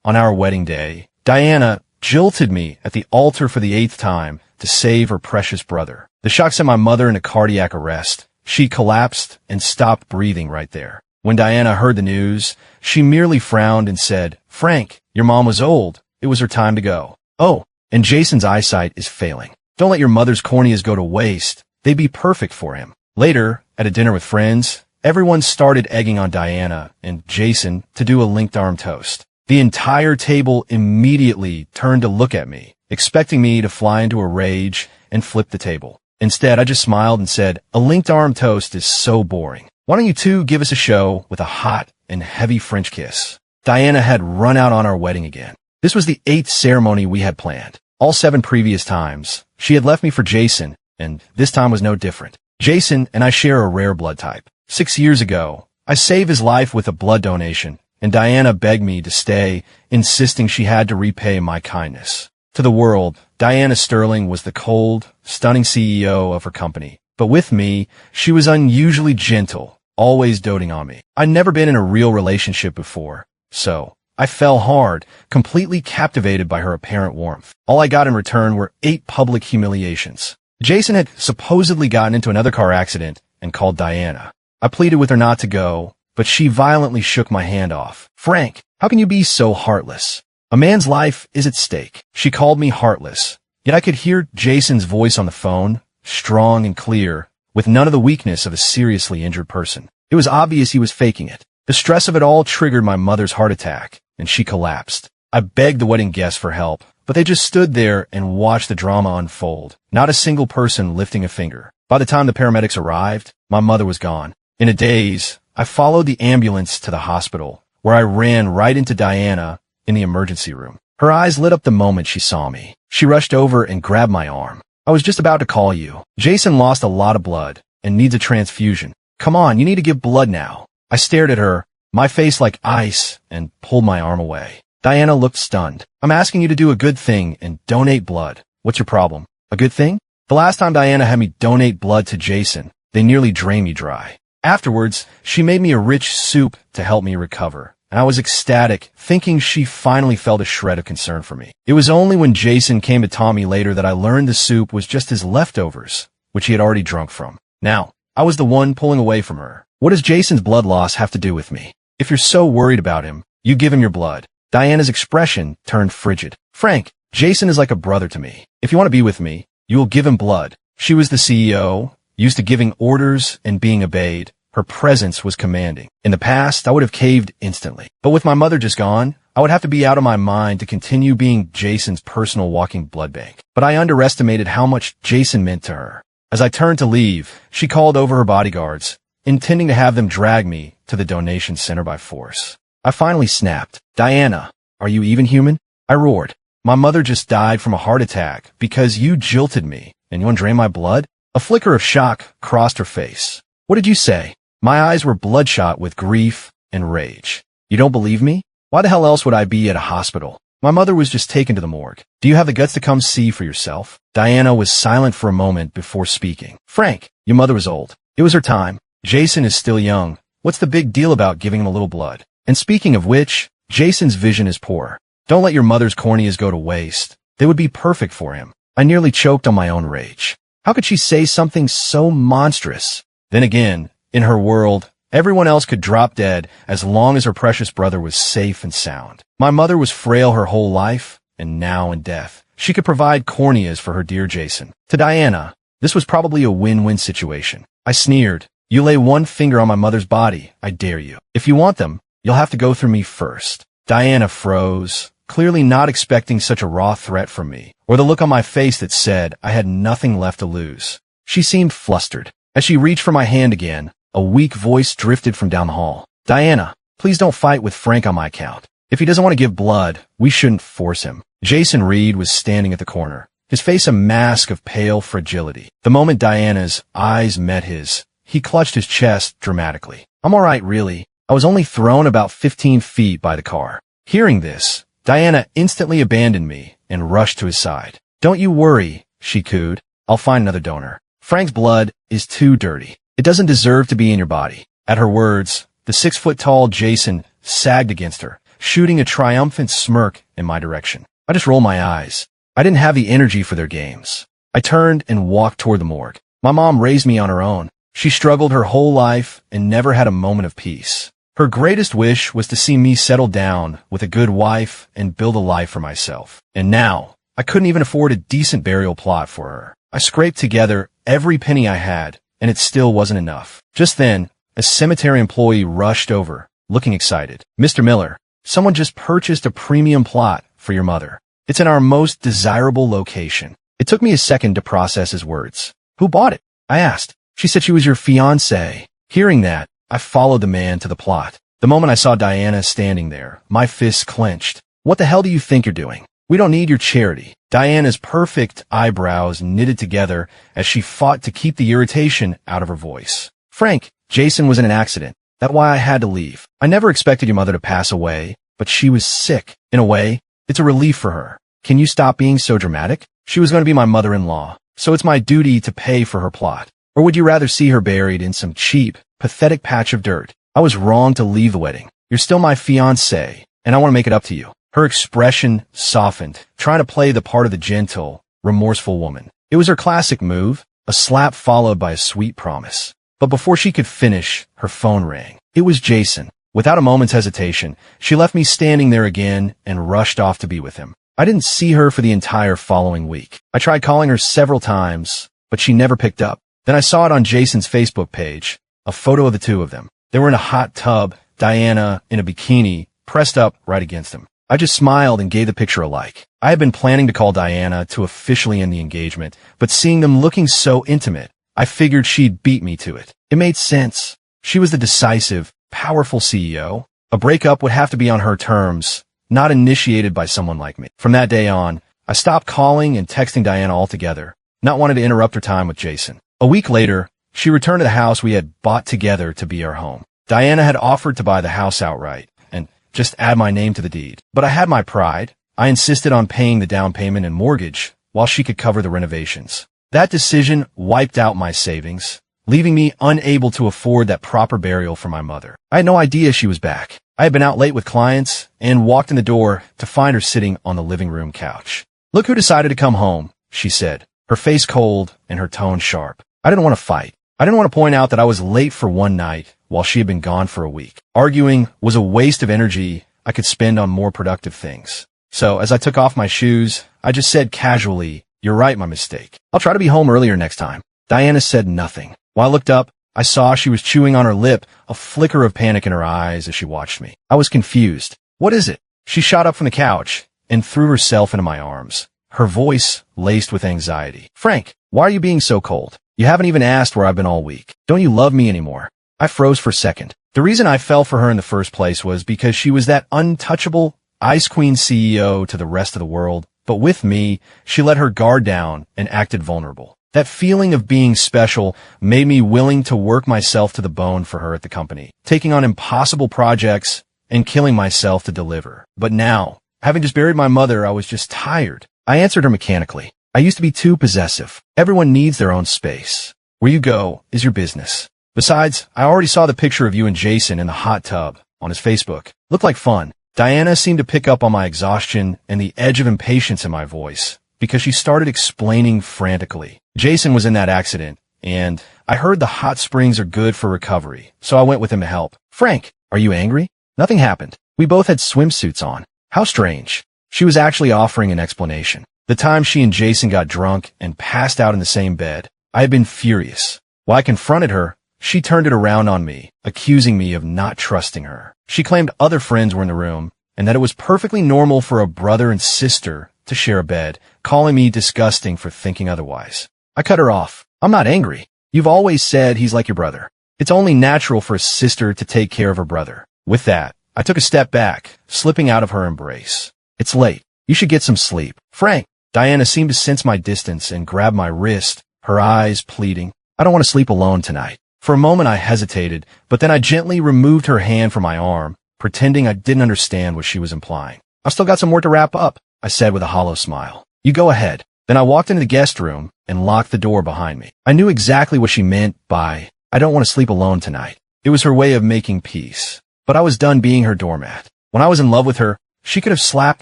on our wedding day, Diana jilted me at the altar for the 8th time to save her precious brother. The shock sent my mother into cardiac arrest. She collapsed and stopped breathing right there. When Diana heard the news, she merely frowned and said, "Frank, your mom was old. It was her time to go. Oh, and Jason's eyesight is failing. Don't let your mother's corneas go to waste. They'd be perfect for him." Later, at a dinner with friends, everyone started egging on Diana and Jason to do a linked arm toast. The entire table immediately turned to look at me, expecting me to fly into a rage and flip the table. Instead, I just smiled and said, "A linked arm toast is so boring. Why don't you two give us a show with a hot and heavy French kiss?" Diana had run out on our wedding again. This was the 8th ceremony we had planned. All 7 previous times, she had left me for Jason, and this time was no different. Jason and I share a rare blood type. 6 years ago, I saved his life with a blood donation, and Diana begged me to stay, insisting she had to repay my kindness. To the world, Diana Sterling was the cold, stunning CEO of her company. But with me, she was unusually gentle, always doting on me. I'd never been in a real relationship before, so I fell hard, completely captivated by her apparent warmth. All I got in return were 8 public humiliations. Jason had supposedly gotten into another car accident and called Diana. I pleaded with her not to go, but she violently shook my hand off. "Frank, how can you be so heartless? A man's life is at stake." She called me heartless, yet I could hear Jason's voice on the phone, strong and clear, with none of the weakness of a seriously injured person. It was obvious he was faking it. The stress of it all triggered my mother's heart attack, and she collapsed. I begged the wedding guests for help, but they just stood there and watched the drama unfold, not a single person lifting a finger. By the time the paramedics arrived, my mother was gone. In a daze, I followed the ambulance to the hospital, where I ran right into Diana in the emergency room. Her eyes lit up the moment she saw me. She rushed over and grabbed my arm. "I was just about to call you. Jason lost a lot of blood and needs a transfusion. Come on, you need to give blood now." I stared at her, my face like ice, and pulled my arm away. Diana looked stunned. "I'm asking you to do a good thing and donate blood. What's your problem?" "A good thing?" The last time Diana had me donate blood to Jason, they nearly drained me dry. Afterwards, she made me a rich soup to help me recover, and I was ecstatic, thinking she finally felt a shred of concern for me. It was only when Jason came to Tommy later that I learned the soup was just his leftovers, which he had already drunk from. Now, I was the one pulling away from her. What does Jason's blood loss have to do with me? If you're so worried about him, you give him your blood. Diana's expression turned frigid. "Frank, Jason is like a brother to me. If you want to be with me, you will give him blood." She was the CEO, used to giving orders and being obeyed. Her presence was commanding. In the past, I would have caved instantly. But with my mother just gone, I would have to be out of my mind to continue being Jason's personal walking blood bank. But I underestimated how much Jason meant to her. As I turned to leave, she called over her bodyguards, intending to have them drag me to the donation center by force. I finally snapped. "Diana, are you even human?" I roared. "My mother just died from a heart attack because you jilted me, and you want to drain my blood?" A flicker of shock crossed her face. "What did you say?" My eyes were bloodshot with grief and rage. "You don't believe me? Why the hell else would I be at a hospital? My mother was just taken to the morgue. Do you have the guts to come see for yourself?" Diana was silent for a moment before speaking. "Frank, your mother was old. It was her time. Jason is still young. What's the big deal about giving him a little blood? And speaking of which, Jason's vision is poor. Don't let your mother's corneas go to waste. They would be perfect for him." I nearly choked on my own rage. How could she say something so monstrous? Then again, in her world, everyone else could drop dead as long as her precious brother was safe and sound. My mother was frail her whole life, and now in death, she could provide corneas for her dear Jason. To Diana, this was probably a win-win situation. I sneered. "You lay one finger on my mother's body, I dare you. If you want them, you'll have to go through me first." Diana froze, clearly not expecting such a raw threat from me, or the look on my face that said I had nothing left to lose. She seemed flustered. As she reached for my hand again, a weak voice drifted from down the hall. "Diana, please don't fight with Frank on my account. If he doesn't want to give blood, we shouldn't force him." Jason Reed was standing at the corner, his face a mask of pale fragility. The moment Diana's eyes met his, he clutched his chest dramatically. "I'm all right, really. I was only thrown about 15 feet by the car." Hearing this, Diana instantly abandoned me and rushed to his side. "Don't you worry," she cooed. "I'll find another donor. Frank's blood is too dirty. It doesn't deserve to be in your body." At her words, the 6-foot-tall Jason sagged against her, shooting a triumphant smirk in my direction. I just rolled my eyes. I didn't have the energy for their games. I turned and walked toward the morgue. My mom raised me on her own. She struggled her whole life and never had a moment of peace. Her greatest wish was to see me settle down with a good wife and build a life for myself. And now, I couldn't even afford a decent burial plot for her. I scraped together every penny I had, and it still wasn't enough. Just then, a cemetery employee rushed over, looking excited. "Mr. Miller, someone just purchased a premium plot for your mother. It's in our most desirable location." It took me a second to process his words. "Who bought it?" I asked. "She said she was your fiancée." Hearing that, I followed the man to the plot. The moment I saw Diana standing there, my fists clenched. "What the hell do you think you're doing? We don't need your charity." Diana's perfect eyebrows knitted together as she fought to keep the irritation out of her voice. "Frank, Jason was in an accident. That's why I had to leave. I never expected your mother to pass away, but she was sick. In a way, it's a relief for her. Can you stop being so dramatic? She was going to be my mother-in-law, so it's my duty to pay for her plot. Or would you rather see her buried in some cheap, pathetic patch of dirt? I was wrong to leave the wedding. You're still my fiancée, and I want to make it up to you." Her expression softened, trying to play the part of the gentle, remorseful woman. It was her classic move, a slap followed by a sweet promise. But before she could finish, her phone rang. It was Jason. Without a moment's hesitation, she left me standing there again and rushed off to be with him. I didn't see her for the entire following week. I tried calling her several times, but she never picked up. Then I saw it on Jason's Facebook page, a photo of the two of them. They were in a hot tub, Diana in a bikini, pressed up right against him. I just smiled and gave the picture a like. I had been planning to call Diana to officially end the engagement, but seeing them looking so intimate, I figured she'd beat me to it. It made sense. She was the decisive, powerful CEO. A breakup would have to be on her terms, not initiated by someone like me. From that day on, I stopped calling and texting Diana altogether, not wanting to interrupt her time with Jason. A week later, she returned to the house we had bought together to be our home. Diana had offered to buy the house outright and just add my name to the deed. But I had my pride. I insisted on paying the down payment and mortgage while she could cover the renovations. That decision wiped out my savings, leaving me unable to afford that proper burial for my mother. I had no idea she was back. I had been out late with clients and walked in the door to find her sitting on the living room couch. "Look who decided to come home," she said, her face cold and her tone sharp. I didn't want to fight. I didn't want to point out that I was late for one night while she had been gone for a week. Arguing was a waste of energy I could spend on more productive things. So as I took off my shoes, I just said casually, "You're right, my mistake. I'll try to be home earlier next time." Diana said nothing. While I looked up, I saw she was chewing on her lip, a flicker of panic in her eyes as she watched me. I was confused. "What is it?" She shot up from the couch and threw herself into my arms, her voice laced with anxiety. "Frank, why are you being so cold? You haven't even asked where I've been all week. Don't you love me anymore?" I froze for a second. The reason I fell for her in the first place was because she was that untouchable Ice Queen CEO to the rest of the world. But with me, she let her guard down and acted vulnerable. That feeling of being special made me willing to work myself to the bone for her at the company, taking on impossible projects and killing myself to deliver. But now, having just buried my mother, I was just tired. I answered her mechanically. "I used to be too possessive. Everyone needs their own space. Where you go is your business. Besides, I already saw the picture of you and Jason in the hot tub on his Facebook. Looked like fun." Diana seemed to pick up on my exhaustion and the edge of impatience in my voice, because she started explaining frantically. "Jason was in that accident, and I heard the hot springs are good for recovery, so I went with him to help." "Frank, are you angry?" "Nothing happened. We both had swimsuits on." "How strange." She was actually offering an explanation. The time she and Jason got drunk and passed out in the same bed, I had been furious. While I confronted her, she turned it around on me, accusing me of not trusting her. She claimed other friends were in the room, and that it was perfectly normal for a brother and sister to share a bed, calling me disgusting for thinking otherwise. I cut her off. "I'm not angry. You've always said he's like your brother. It's only natural for a sister to take care of her brother." With that, I took a step back, slipping out of her embrace. "It's late. You should get some sleep." "Frank." Diana seemed to sense my distance and grabbed my wrist, her eyes pleading. "I don't want to sleep alone tonight." For a moment I hesitated, but then I gently removed her hand from my arm, pretending I didn't understand what she was implying. "I've still got some work to wrap up," I said with a hollow smile. "You go ahead." Then I walked into the guest room and locked the door behind me. I knew exactly what she meant by, "I don't want to sleep alone tonight." It was her way of making peace. But I was done being her doormat. When I was in love with her, she could have slapped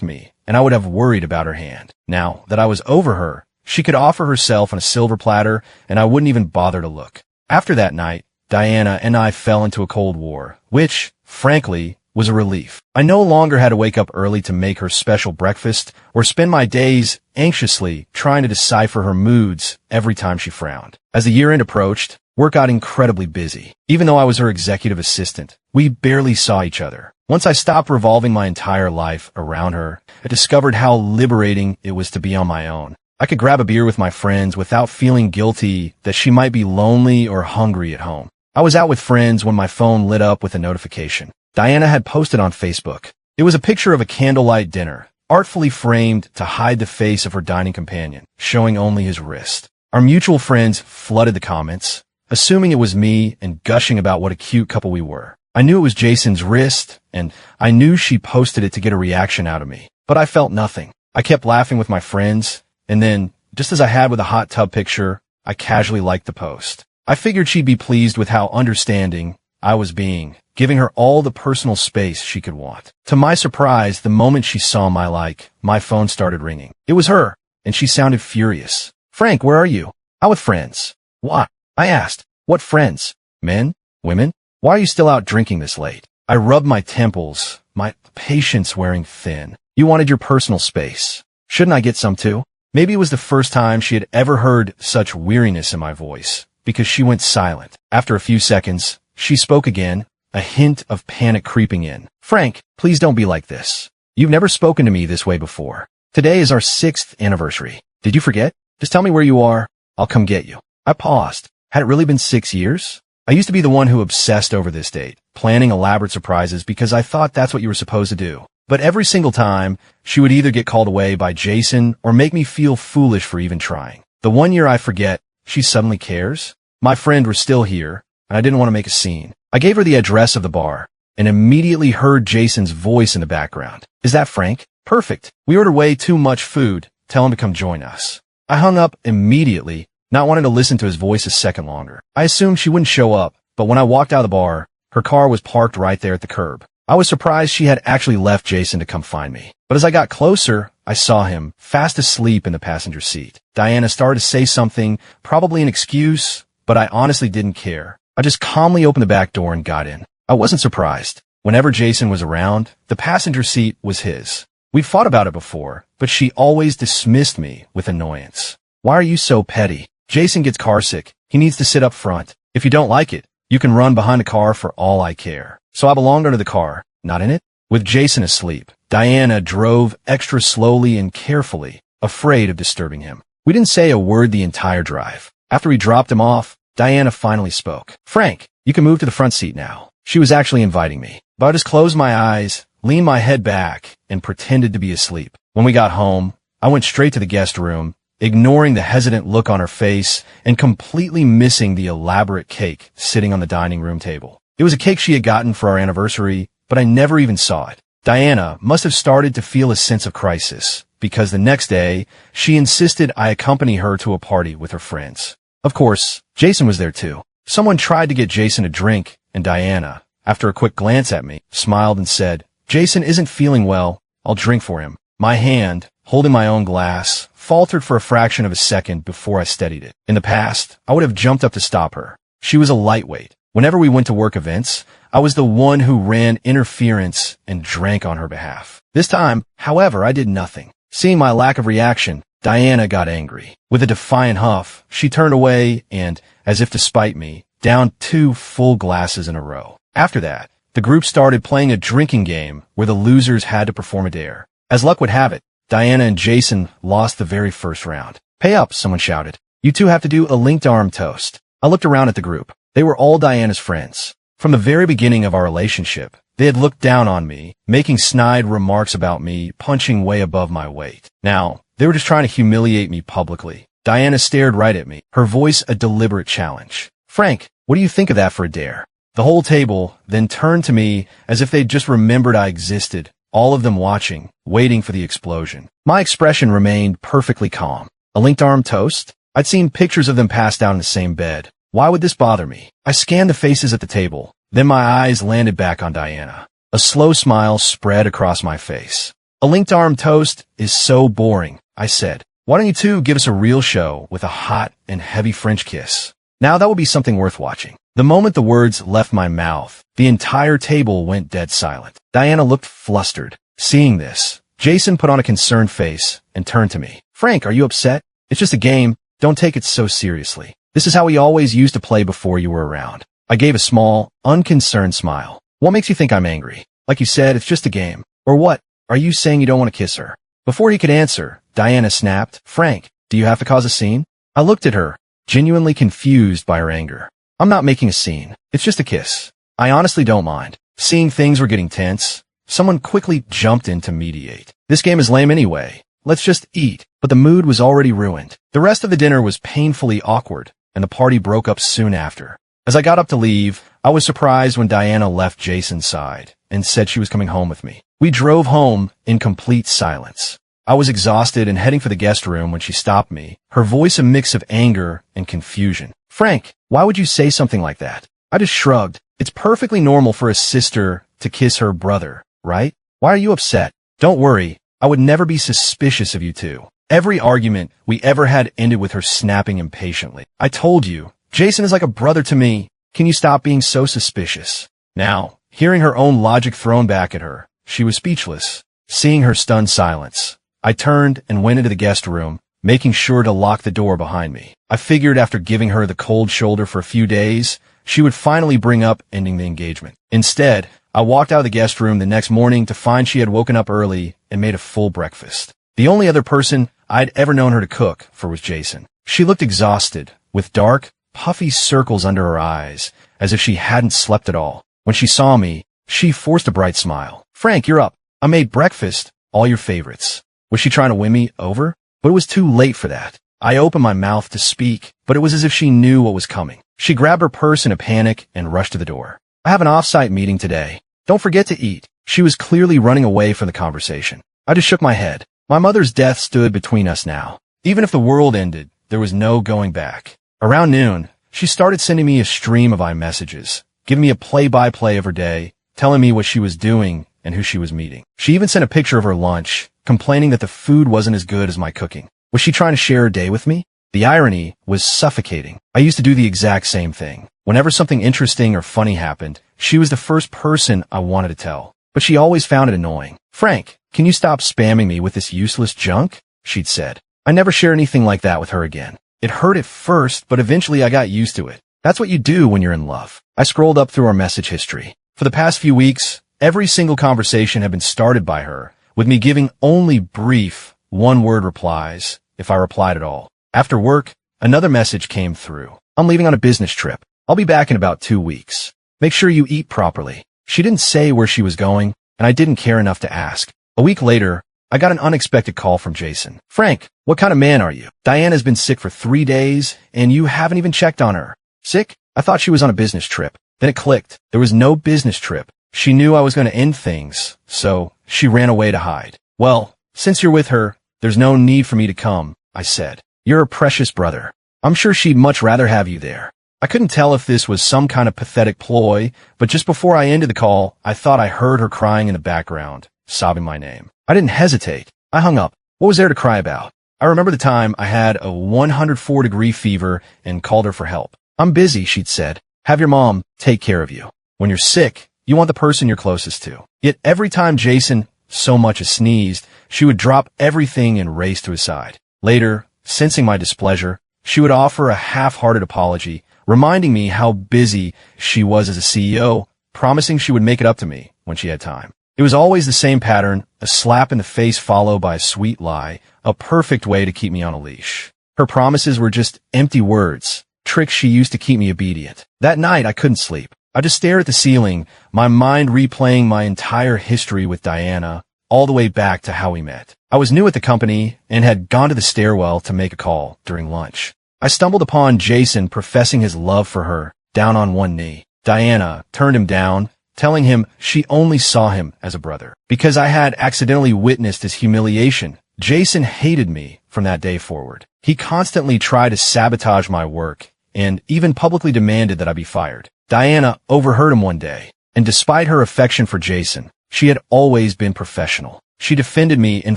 me, and I would have worried about her hand. Now that I was over her, she could offer herself on a silver platter, and I wouldn't even bother to look. After that night, Diana and I fell into a cold war, which, frankly, was a relief. I no longer had to wake up early to make her special breakfast or spend my days anxiously trying to decipher her moods every time she frowned. As the year-end approached, work got incredibly busy. Even though I was her executive assistant, we barely saw each other. Once I stopped revolving my entire life around her, I discovered how liberating it was to be on my own. I could grab a beer with my friends without feeling guilty that she might be lonely or hungry at home. I was out with friends when my phone lit up with a notification. Diana had posted on Facebook. It was a picture of a candlelight dinner, artfully framed to hide the face of her dining companion, showing only his wrist. Our mutual friends flooded the comments, assuming it was me and gushing about what a cute couple we were. I knew it was Jason's wrist, and I knew she posted it to get a reaction out of me. But I felt nothing. I kept laughing with my friends, and then, just as I had with a hot tub picture, I casually liked the post. I figured she'd be pleased with how understanding I was being, giving her all the personal space she could want. To my surprise, the moment she saw my like, my phone started ringing. It was her, and she sounded furious. "Frank, where are you?" "Out with friends." "What?" I asked. "What friends? Men? Women? Why are you still out drinking this late?" I rubbed my temples, my patience wearing thin. "You wanted your personal space. Shouldn't I get some too?" Maybe it was the first time she had ever heard such weariness in my voice, because she went silent. After a few seconds, she spoke again, a hint of panic creeping in. "Frank, please don't be like this. You've never spoken to me this way before. Today is our 6th anniversary. Did you forget? Just tell me where you are. I'll come get you." I paused. Had it really been 6 years? I used to be the one who obsessed over this date, planning elaborate surprises because I thought that's what you were supposed to do. But every single time, she would either get called away by Jason or make me feel foolish for even trying. The one year I forget, she suddenly cares. My friend was still here, and I didn't want to make a scene. I gave her the address of the bar, and immediately heard Jason's voice in the background. "Is that Frank? Perfect. We ordered way too much food. Tell him to come join us." I hung up immediately, not wanting to listen to his voice a second longer. I assumed she wouldn't show up, but when I walked out of the bar, her car was parked right there at the curb. I was surprised she had actually left Jason to come find me. But as I got closer, I saw him, fast asleep in the passenger seat. Diana started to say something, probably an excuse, but I honestly didn't care. I just calmly opened the back door and got in. I wasn't surprised. Whenever Jason was around, the passenger seat was his. We'd fought about it before, but she always dismissed me with annoyance. "Why are you so petty? Jason gets carsick. He needs to sit up front. If you don't like it, you can run behind the car for all I care." So I belonged under the car, not in it. With Jason asleep, Diana drove extra slowly and carefully, afraid of disturbing him. We didn't say a word the entire drive. After we dropped him off, Diana finally spoke. "Frank, you can move to the front seat now." She was actually inviting me, but I just closed my eyes, leaned my head back, and pretended to be asleep. When we got home, I went straight to the guest room, ignoring the hesitant look on her face and completely missing the elaborate cake sitting on the dining room table. It was a cake she had gotten for our anniversary, but I never even saw it. Diana must have started to feel a sense of crisis, because the next day, she insisted I accompany her to a party with her friends. Of course, Jason was there too. Someone tried to get Jason a drink, and Diana, after a quick glance at me, smiled and said, "Jason isn't feeling well. I'll drink for him." My hand, holding my own glass, faltered for a fraction of a second before I steadied it. In the past, I would have jumped up to stop her. She was a lightweight. Whenever we went to work events, I was the one who ran interference and drank on her behalf. This time, however, I did nothing. Seeing my lack of reaction, Diana got angry. With a defiant huff, she turned away and, as if to spite me, downed 2 full glasses in a row. After that, the group started playing a drinking game where the losers had to perform a dare. As luck would have it, Diana and Jason lost the very first round. "Pay up," someone shouted. "You two have to do a linked arm toast." I looked around at the group. They were all Diana's friends. From the very beginning of our relationship, they had looked down on me, making snide remarks about me, punching way above my weight. Now, they were just trying to humiliate me publicly. Diana stared right at me, her voice a deliberate challenge. "Frank, what do you think of that for a dare?" The whole table then turned to me as if they'd just remembered I existed, all of them watching, waiting for the explosion. My expression remained perfectly calm. A linked arm toast? I'd seen pictures of them passed out in the same bed. Why would this bother me? I scanned the faces at the table, then my eyes landed back on Diana. A slow smile spread across my face. A linked arm toast is so boring, I said. Why don't you two give us a real show with a hot and heavy French kiss? Now that would be something worth watching. The moment the words left my mouth, the entire table went dead silent. Diana looked flustered. Seeing this, Jason put on a concerned face and turned to me. Frank, are you upset? It's just a game. Don't take it so seriously. This is how we always used to play before you were around. I gave a small, unconcerned smile. What makes you think I'm angry? Like you said, it's just a game. Or what? Are you saying you don't want to kiss her? Before he could answer, Diana snapped, Frank, do you have to cause a scene? I looked at her, genuinely confused by her anger. I'm not making a scene. It's just a kiss. I honestly don't mind. Seeing things were getting tense, someone quickly jumped in to mediate. This game is lame anyway. Let's just eat. But the mood was already ruined. The rest of the dinner was painfully awkward, and the party broke up soon after. As I got up to leave, I was surprised when Diana left Jason's side and said she was coming home with me. We drove home in complete silence. I was exhausted and heading for the guest room when she stopped me, her voice a mix of anger and confusion. Frank, why would you say something like that? I just shrugged. It's perfectly normal for a sister to kiss her brother, right? Why are you upset? Don't worry, I would never be suspicious of you two. Every argument we ever had ended with her snapping impatiently. I told you, Jason is like a brother to me. Can you stop being so suspicious? Now, hearing her own logic thrown back at her, she was speechless. Seeing her stunned silence, I turned and went into the guest room, making sure to lock the door behind me. I figured after giving her the cold shoulder for a few days, she would finally bring up ending the engagement. Instead, I walked out of the guest room the next morning to find she had woken up early and made a full breakfast. The only other person I'd ever known her to cook for was Jason. She looked exhausted, with dark, puffy circles under her eyes, as if she hadn't slept at all. When she saw me, she forced a bright smile. Frank, you're up. I made breakfast, all your favorites. Was she trying to win me over? But it was too late for that. I opened my mouth to speak, but it was as if she knew what was coming. She grabbed her purse in a panic and rushed to the door. I have an off-site meeting today. Don't forget to eat. She was clearly running away from the conversation. I just shook my head. My mother's death stood between us now. Even if the world ended, there was no going back. Around noon, she started sending me a stream of iMessages, giving me a play-by-play of her day, telling me what she was doing and who she was meeting. She even sent a picture of her lunch, complaining that the food wasn't as good as my cooking. Was she trying to share her day with me? The irony was suffocating. I used to do the exact same thing. Whenever something interesting or funny happened, she was the first person I wanted to tell. But she always found it annoying. Frank, can you stop spamming me with this useless junk? She'd said. I never share anything like that with her again. It hurt at first, but eventually I got used to it. That's what you do when you're in love. I scrolled up through our message history. For the past few weeks, every single conversation had been started by her, with me giving only brief, one-word replies, if I replied at all. After work, another message came through. I'm leaving on a business trip. I'll be back in about 2 weeks. Make sure you eat properly. She didn't say where she was going, and I didn't care enough to ask. A week later, I got an unexpected call from Jason. Frank, what kind of man are you? Diana's been sick for 3 days, and you haven't even checked on her. Sick? I thought she was on a business trip. Then it clicked. There was no business trip. She knew I was going to end things, so she ran away to hide. Well, since you're with her, there's no need for me to come, I said. You're a precious brother. I'm sure she'd much rather have you there. I couldn't tell if this was some kind of pathetic ploy, but just before I ended the call, I thought I heard her crying in the background, sobbing my name. I didn't hesitate. I hung up. What was there to cry about? I remember the time I had a 104-degree fever and called her for help. I'm busy, she'd said. Have your mom take care of you. When you're sick, you want the person you're closest to. Yet every time Jason so much as sneezed, she would drop everything and race to his side. Later, sensing my displeasure, she would offer a half-hearted apology, reminding me how busy she was as a CEO, promising she would make it up to me when she had time. It was always the same pattern, a slap in the face followed by a sweet lie, a perfect way to keep me on a leash. Her promises were just empty words, tricks she used to keep me obedient. That night, I couldn't sleep. I just stared at the ceiling, my mind replaying my entire history with Diana, all the way back to how we met. I was new at the company and had gone to the stairwell to make a call during lunch. I stumbled upon Jason professing his love for her, down on one knee. Diana turned him down, telling him she only saw him as a brother. Because I had accidentally witnessed his humiliation, Jason hated me from that day forward. He constantly tried to sabotage my work and even publicly demanded that I be fired. Diana overheard him one day. And despite her affection for Jason, she had always been professional. She defended me in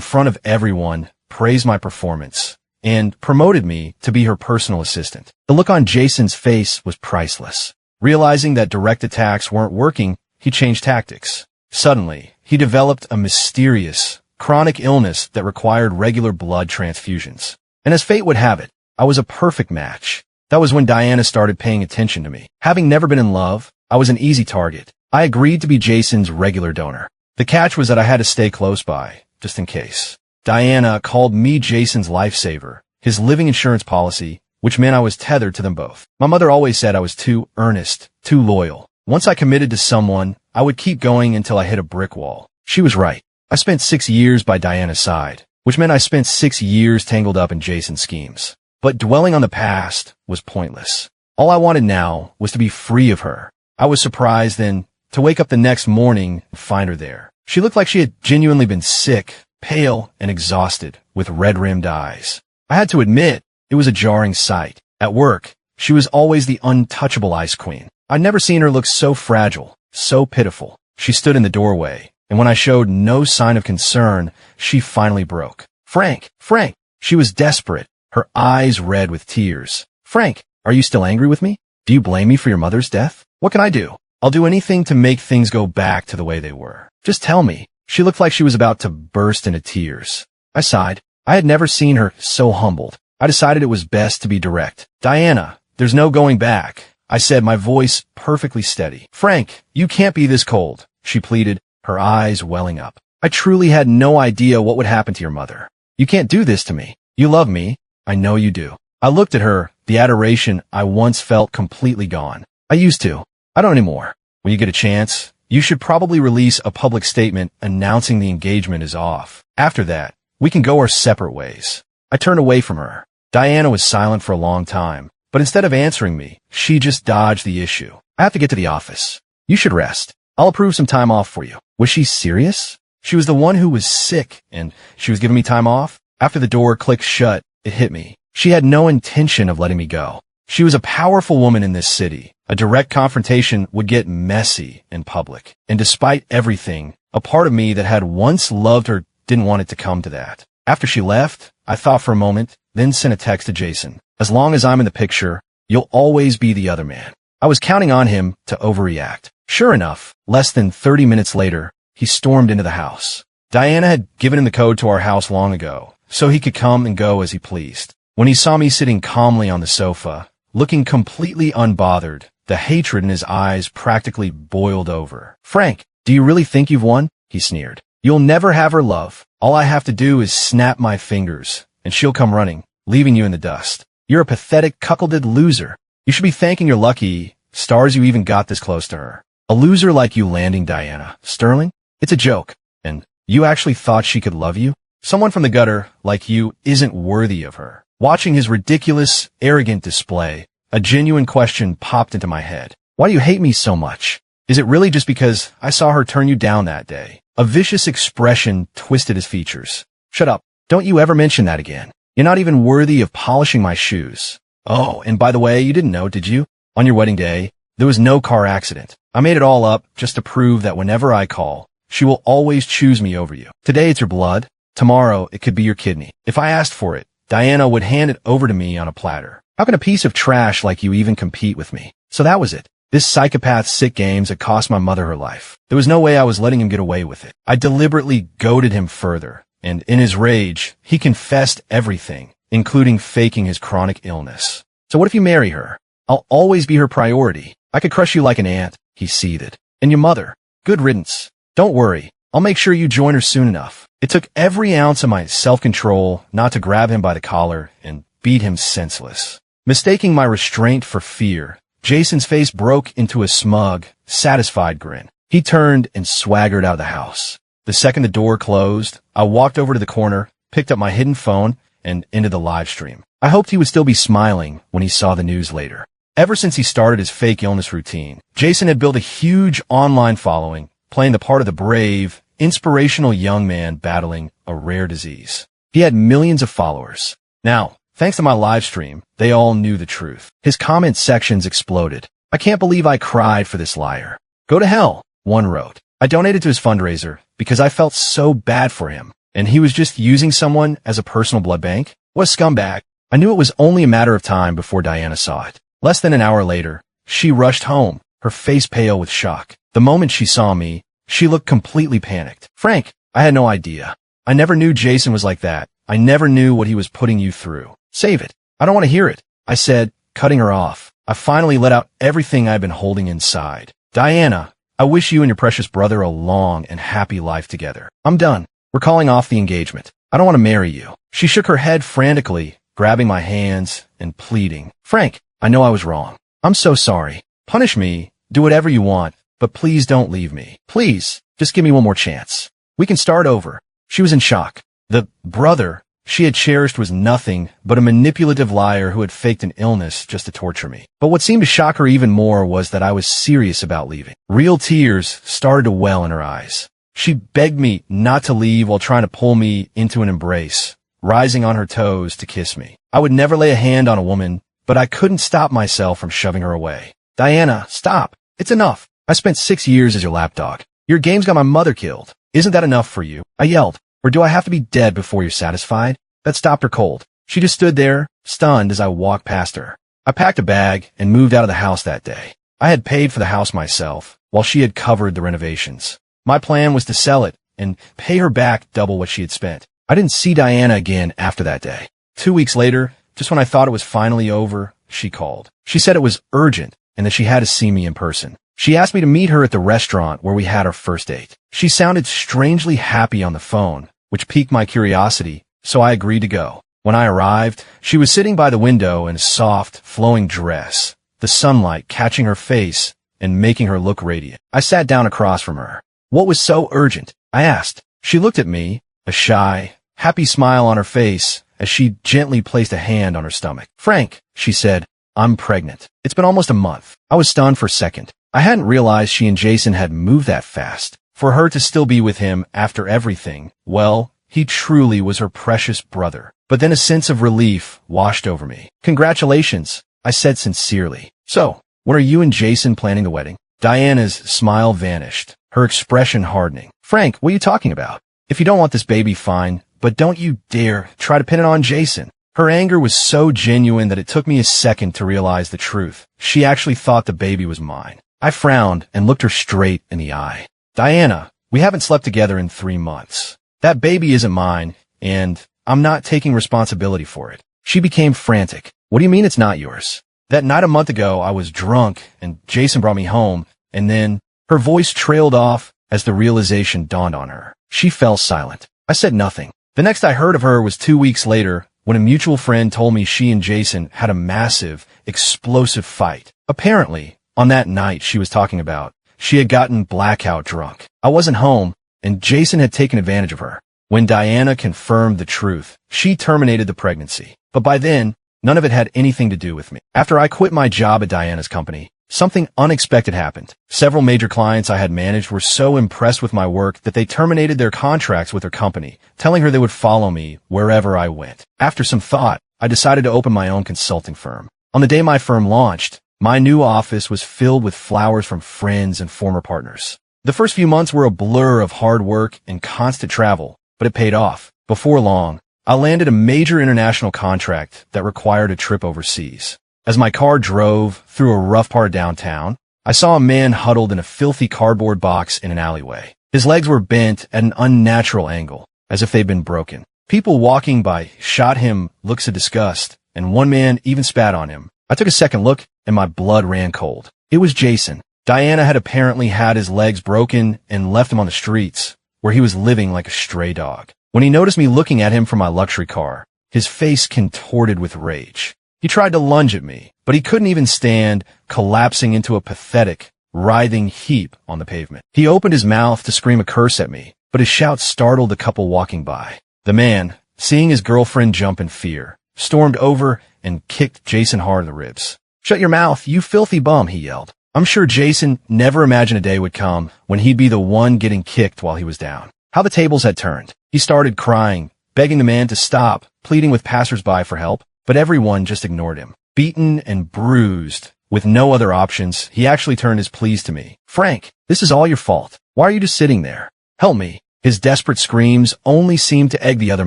front of everyone, praised my performance, and promoted me to be her personal assistant. The look on Jason's face was priceless. Realizing that direct attacks weren't working, he changed tactics. Suddenly, he developed a mysterious, chronic illness that required regular blood transfusions. And as fate would have it, I was a perfect match. That was when Diana started paying attention to me. Having never been in love, I was an easy target. I agreed to be Jason's regular donor. The catch was that I had to stay close by, just in case. Diana called me Jason's lifesaver, his living insurance policy, which meant I was tethered to them both. My mother always said I was too earnest, too loyal. Once I committed to someone, I would keep going until I hit a brick wall. She was right. I spent 6 years by Diana's side, which meant I spent 6 years tangled up in Jason's schemes. But dwelling on the past was pointless. All I wanted now was to be free of her. I was surprised then to wake up the next morning and find her there. She looked like she had genuinely been sick, pale, and exhausted, with red-rimmed eyes. I had to admit, it was a jarring sight. At work, she was always the untouchable ice queen. I'd never seen her look so fragile, so pitiful. She stood in the doorway, and when I showed no sign of concern, she finally broke. Frank! Frank! She was desperate, her eyes red with tears. Frank, are you still angry with me? Do you blame me for your mother's death? What can I do? I'll do anything to make things go back to the way they were. Just tell me. She looked like she was about to burst into tears. I sighed. I had never seen her so humbled. I decided it was best to be direct. Diana, there's no going back, I said, my voice perfectly steady. Frank, you can't be this cold, she pleaded, her eyes welling up. I truly had no idea what would happen to your mother. You can't do this to me. You love me. I know you do. I looked at her, the adoration I once felt completely gone. I used to. I don't anymore. When you get a chance, you should probably release a public statement announcing the engagement is off. After that, we can go our separate ways. I turned away from her. Diana was silent for a long time, but instead of answering me, she just dodged the issue. I have to get to the office. You should rest. I'll approve some time off for you. Was she serious? She was the one who was sick, and she was giving me time off? After the door clicked shut, it hit me. She had no intention of letting me go. She was a powerful woman in this city. A direct confrontation would get messy in public. And despite everything, a part of me that had once loved her didn't want it to come to that. After she left, I thought for a moment, then sent a text to Jason. As long as I'm in the picture, you'll always be the other man. I was counting on him to overreact. Sure enough, less than 30 minutes later, he stormed into the house. Diana had given him the code to our house long ago, so he could come and go as he pleased. When he saw me sitting calmly on the sofa, looking completely unbothered, the hatred in his eyes practically boiled over. Frank, do you really think you've won? He sneered. You'll never have her love. All I have to do is snap my fingers, and she'll come running, leaving you in the dust. You're a pathetic, cuckolded loser. You should be thanking your lucky stars you even got this close to her. A loser like you landing Diana. Sterling? It's a joke. And you actually thought she could love you? Someone from the gutter like you isn't worthy of her. Watching his ridiculous, arrogant display, a genuine question popped into my head. Why do you hate me so much? Is it really just because I saw her turn you down that day? A vicious expression twisted his features. Shut up. Don't you ever mention that again. You're not even worthy of polishing my shoes. Oh, and by the way, you didn't know, did you? On your wedding day, there was no car accident. I made it all up just to prove that whenever I call, she will always choose me over you. Today it's your blood. Tomorrow it could be your kidney. If I asked for it, Diana would hand it over to me on a platter. How can a piece of trash like you even compete with me? So that was it. This psychopath's sick games had cost my mother her life. There was no way I was letting him get away with it. I deliberately goaded him further, and in his rage, he confessed everything, including faking his chronic illness. So what if you marry her? I'll always be her priority. I could crush you like an ant, he seethed. And your mother? Good riddance. Don't worry. I'll make sure you join her soon enough. It took every ounce of my self-control not to grab him by the collar and beat him senseless. Mistaking my restraint for fear, Jason's face broke into a smug, satisfied grin. He turned and swaggered out of the house. The second the door closed, I walked over to the corner, picked up my hidden phone, and into the live stream. I hoped he would still be smiling when he saw the news later. Ever since he started his fake illness routine, Jason had built a huge online following, playing the part of the brave, inspirational young man battling a rare disease. He had millions of followers. Now, thanks to my live stream, they all knew the truth. His comment sections exploded. I can't believe I cried for this liar. Go to hell. One wrote, I donated to his fundraiser because I felt so bad for him, and he was just using someone as a personal blood bank? What a scumbag. I knew it was only a matter of time before Diana saw it. Less than an hour later, she rushed home, her face pale with shock. The moment she saw me, she looked completely panicked. Frank, I had no idea. I never knew Jason was like that. I never knew what he was putting you through. Save it. I don't want to hear it, I said, cutting her off. I finally let out everything I'd been holding inside. Diana, I wish you and your precious brother a long and happy life together. I'm done. We're calling off the engagement. I don't want to marry you. She shook her head frantically, grabbing my hands and pleading. Frank, I know I was wrong. I'm so sorry. Punish me, do whatever you want, but please don't leave me. Please, just give me one more chance. We can start over. She was in shock. The brother she had cherished was nothing but a manipulative liar who had faked an illness just to torture me. But what seemed to shock her even more was that I was serious about leaving. Real tears started to well in her eyes. She begged me not to leave while trying to pull me into an embrace, rising on her toes to kiss me. I would never lay a hand on a woman, but I couldn't stop myself from shoving her away. Diana, stop. It's enough. I spent 6 years as your lapdog. Your game's got my mother killed. Isn't that enough for you? I yelled. Or do I have to be dead before you're satisfied? That stopped her cold. She just stood there, stunned as I walked past her. I packed a bag and moved out of the house that day. I had paid for the house myself, while she had covered the renovations. My plan was to sell it and pay her back double what she had spent. I didn't see Diana again after that day. 2 weeks later, just when I thought it was finally over, she called. She said it was urgent and that she had to see me in person. She asked me to meet her at the restaurant where we had our first date. She sounded strangely happy on the phone, which piqued my curiosity, so I agreed to go. When I arrived, she was sitting by the window in a soft, flowing dress, the sunlight catching her face and making her look radiant. I sat down across from her. What was so urgent? I asked. She looked at me, a shy, happy smile on her face as she gently placed a hand on her stomach. Frank, she said, I'm pregnant. It's been almost a month. I was stunned for a second. I hadn't realized she and Jason had moved that fast. For her to still be with him after everything, well, he truly was her precious brother. But then a sense of relief washed over me. Congratulations, I said sincerely. So, when are you and Jason planning the wedding? Diana's smile vanished, her expression hardening. Frank, what are you talking about? If you don't want this baby, fine, but don't you dare try to pin it on Jason. Her anger was so genuine that it took me a second to realize the truth. She actually thought the baby was mine. I frowned and looked her straight in the eye. Diana, we haven't slept together in 3 months. That baby isn't mine, and I'm not taking responsibility for it. She became frantic. What do you mean it's not yours? That night a month ago, I was drunk, and Jason brought me home, and then her voice trailed off as the realization dawned on her. She fell silent. I said nothing. The next I heard of her was 2 weeks later, when a mutual friend told me she and Jason had a massive, explosive fight. Apparently, on that night she was talking about, she had gotten blackout drunk. I wasn't home, and Jason had taken advantage of her. When Diana confirmed the truth, she terminated the pregnancy. But by then, none of it had anything to do with me. After I quit my job at Diana's company, something unexpected happened. Several major clients I had managed were so impressed with my work that they terminated their contracts with her company, telling her they would follow me wherever I went. After some thought, I decided to open my own consulting firm. On the day my firm launched, my new office was filled with flowers from friends and former partners. The first few months were a blur of hard work and constant travel, but it paid off. Before long, I landed a major international contract that required a trip overseas. As my car drove through a rough part of downtown, I saw a man huddled in a filthy cardboard box in an alleyway. His legs were bent at an unnatural angle, as if they'd been broken. People walking by shot him looks of disgust, and one man even spat on him. I took a second look, and my blood ran cold. It was Jason. Diana had apparently had his legs broken and left him on the streets, where he was living like a stray dog. When he noticed me looking at him from my luxury car, his face contorted with rage. He tried to lunge at me, but he couldn't even stand, collapsing into a pathetic, writhing heap on the pavement. He opened his mouth to scream a curse at me, but his shout startled the couple walking by. The man, seeing his girlfriend jump in fear, stormed over and kicked Jason hard in the ribs. "Shut your mouth, you filthy bum," he yelled. I'm sure Jason never imagined a day would come when he'd be the one getting kicked while he was down. How the tables had turned. He started crying, begging the man to stop, pleading with passersby for help, but everyone just ignored him. Beaten and bruised, With no other options, he actually turned his pleas to me. Frank, this is all your fault. Why are you just sitting there? Help me. His desperate screams only seemed to egg the other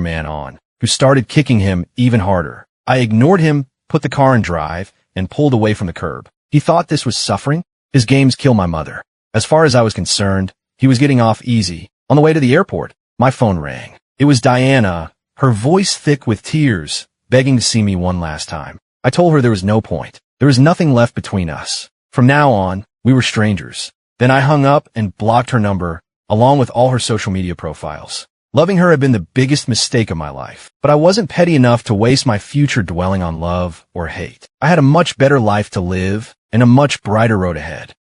man on, who started kicking him even harder. I ignored him, put the car in drive, and pulled away from the curb. He thought this was suffering? His games kill my mother. As far as I was concerned, he was getting off easy. On the way to the airport, my phone rang. It was Diana, her voice thick with tears, begging to see me one last time. I told her there was no point. There was nothing left between us. From now on, we were strangers. Then I hung up and blocked her number, along with all her social media profiles. Loving her had been the biggest mistake of my life, but I wasn't petty enough to waste my future dwelling on love or hate. I had a much better life to live and a much brighter road ahead.